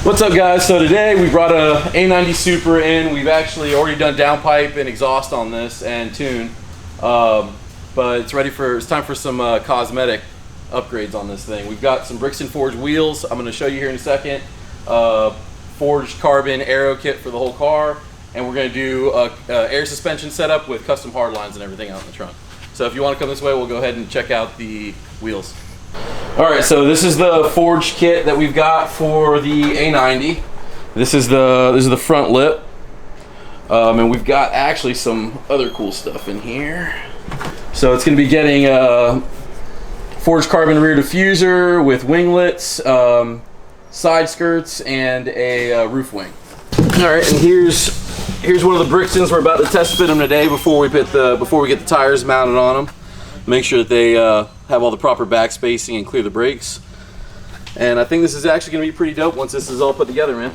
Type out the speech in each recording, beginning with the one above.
What's up, guys? So today we brought a A90 Supra in. We've actually already done downpipe and exhaust on this and tune, but it's time for some cosmetic upgrades on this thing. We've got some Brixton forged wheels. I'm going to show you here in a second. Forged carbon Aero kit for the whole car, and we're going to do a air suspension setup with custom hardlines and everything out in the trunk. So if you want to come this way, we'll go ahead and check out the wheels. Alright, so this is the forged kit that we've got for the A90. This is the front lip. And we've got actually some other cool stuff in here. So it's going to be getting a forged carbon rear diffuser with winglets, side skirts, and a roof wing. Alright, and here's one of the Brixtons. We're about to test fit them today before we get the tires mounted on them. Make sure that they have all the proper back spacing and clear the brakes. And I think this is actually going to be pretty dope once this is all put together, man.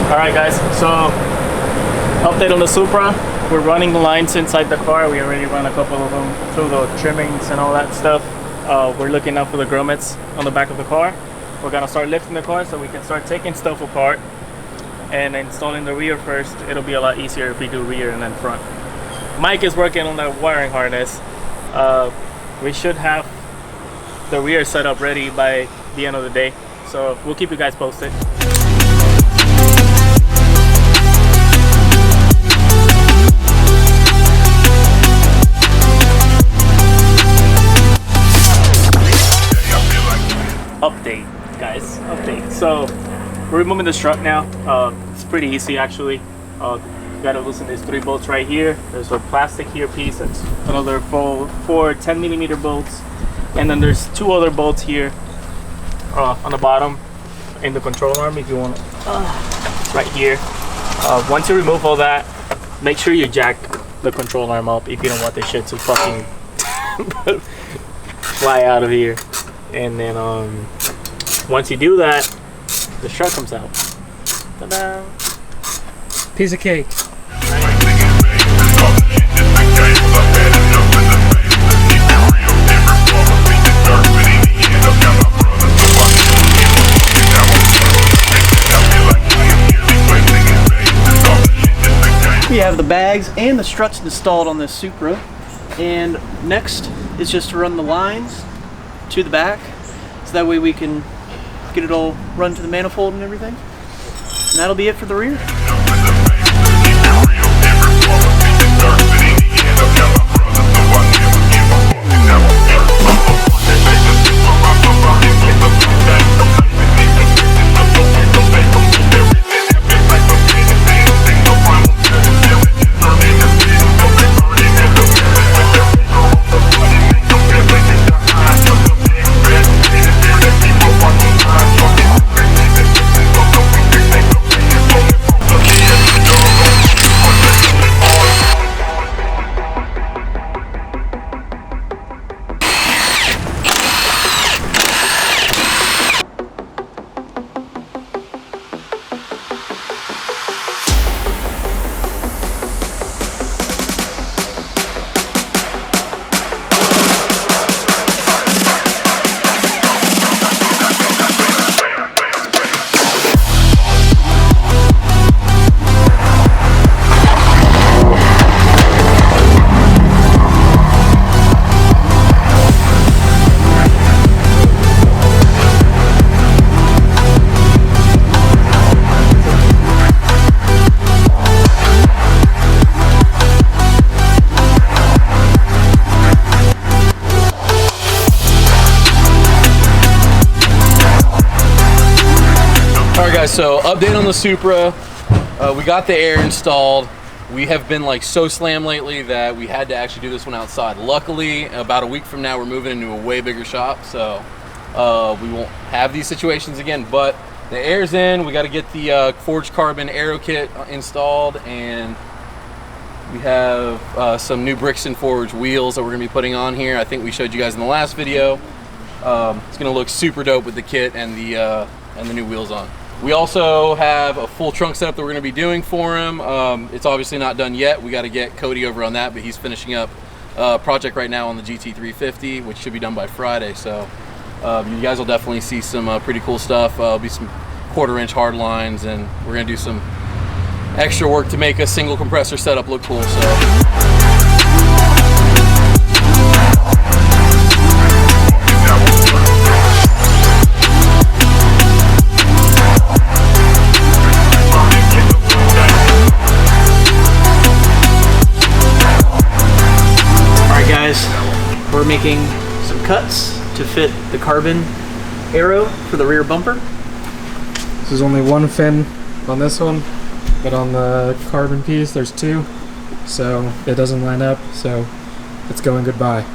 Alright guys, so update on the Supra. We're running the lines inside the car. We already run a couple of them through the trimmings and all that stuff. We're looking out for the grommets on the back of the car. We're gonna start lifting the car so we can start taking stuff apart and installing the rear first. It'll be a lot easier if we do rear and then front. Mike is working on the wiring harness. We should have the rear set up ready by the end of the day, so we'll keep you guys posted. Update, guys, update. So we're removing the strut now. It's pretty easy actually. You gotta loosen these 3 bolts right here. There's a plastic here piece. That's another four 10mm bolts, and then there's 2 other bolts here on the bottom in the control arm if you want. Right here. Once you remove all that, make sure you jack the control arm up if you don't want this shit to fucking fly out of here. And then once you do that, the strut comes out. Ta-da! Piece of cake. We have the bags and the struts installed on this Supra, and next is just to run the lines to the back, so that way we can get it all run to the manifold and everything. And that'll be it for the rear. Alright guys, so update on the Supra. We got the air installed. We have been like so slammed lately that we had to actually do this one outside. Luckily, about a week from now, we're moving into a way bigger shop, so we won't have these situations again. But the air's in. We got to get the forged carbon Aero kit installed, and we have some new Brixton forged wheels that we're gonna be putting on here. I think we showed you guys in the last video. It's gonna look super dope with the kit and the new wheels on. We also have a full trunk setup that we're gonna be doing for him. It's obviously not done yet. We got to get Cody over on that, but he's finishing up a project right now on the GT350, which should be done by Friday. So you guys will definitely see some pretty cool stuff. There'll be some 1/4-inch hard lines, and we're gonna do some extra work to make a single compressor setup look cool. So. Alright guys, we're making some cuts to fit the carbon Aero for the rear bumper. There's only one fin on this one, but on the carbon piece there's two, so it doesn't line up, so it's going goodbye.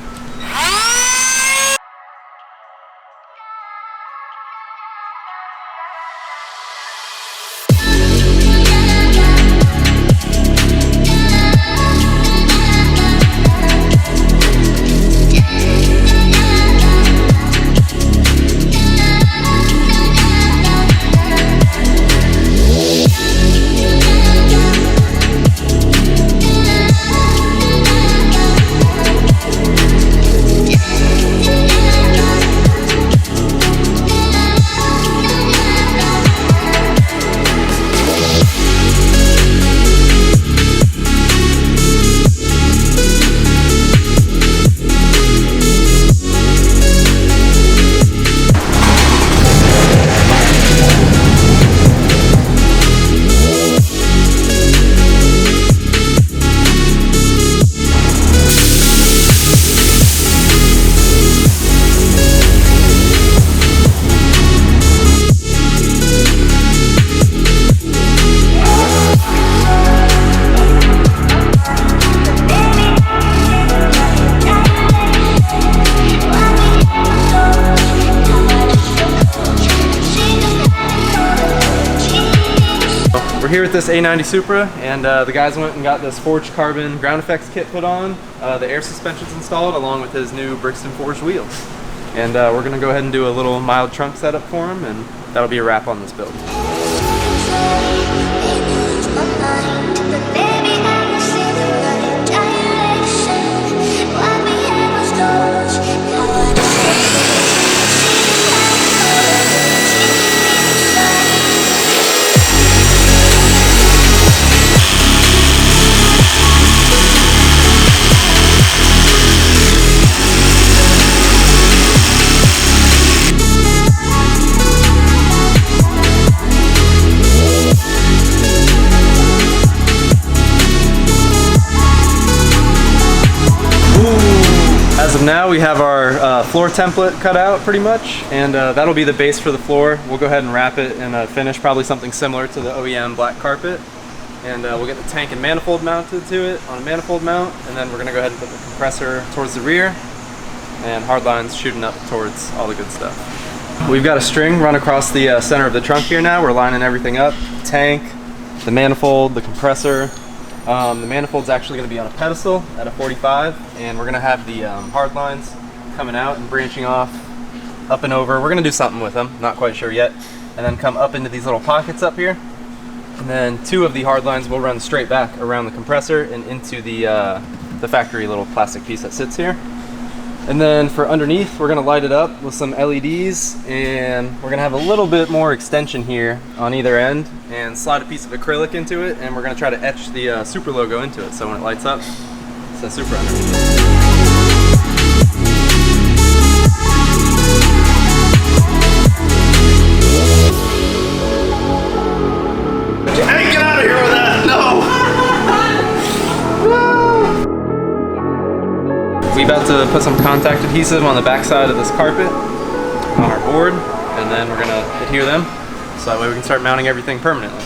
Here with this A90 Supra, and the guys went and got this forged carbon ground effects kit put on, the air suspension's installed along with his new Brixton forged wheels. And we're gonna go ahead and do a little mild trunk setup for him, and that'll be a wrap on this build. As of now, we have our floor template cut out pretty much, and that'll be the base for the floor. We'll go ahead and wrap it in a finish, probably something similar to the OEM black carpet. And we'll get the tank and manifold mounted to it on a manifold mount, and then we're gonna go ahead and put the compressor towards the rear and hard lines shooting up towards all the good stuff. We've got a string run across the center of the trunk here now. We're lining everything up, tank, the manifold, the compressor. The manifold's actually going to be on a pedestal at a 45, and we're going to have the hard lines coming out and branching off up and over. We're going to do something with them, not quite sure yet, and then come up into these little pockets up here. And then two of the hard lines will run straight back around the compressor and into the factory little plastic piece that sits here. And then for underneath, we're going to light it up with some LEDs, and we're going to have a little bit more extension here on either end and slide a piece of acrylic into it, and we're going to try to etch the Supra logo into it, so when it lights up, it says Supra underneath. Hey, get out of here with that! No! We're about to put some contact adhesive on the back side of this carpet on our board, and then we're gonna adhere them so that way we can start mounting everything permanently.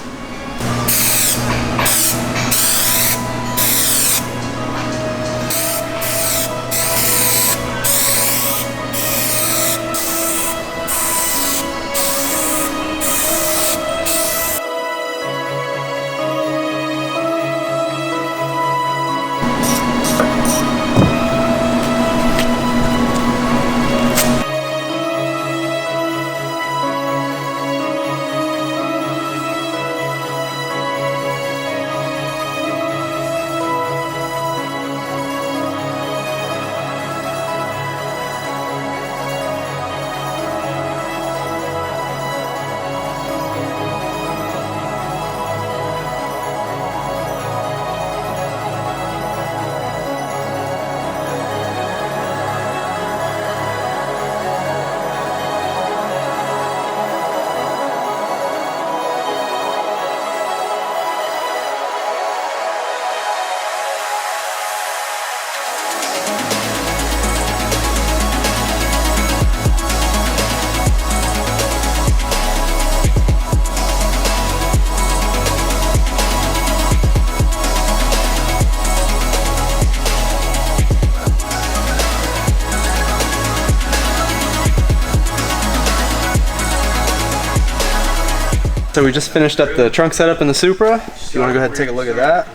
So we just finished up the trunk setup in the Supra. If you want to go ahead and take a look at that.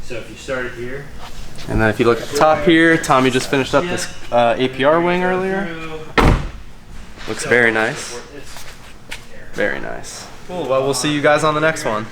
So if you started here, And then if you look at the top here, Tommy just finished up this APR wing earlier. Looks very nice. Very nice. Cool, well we'll see you guys on the next one.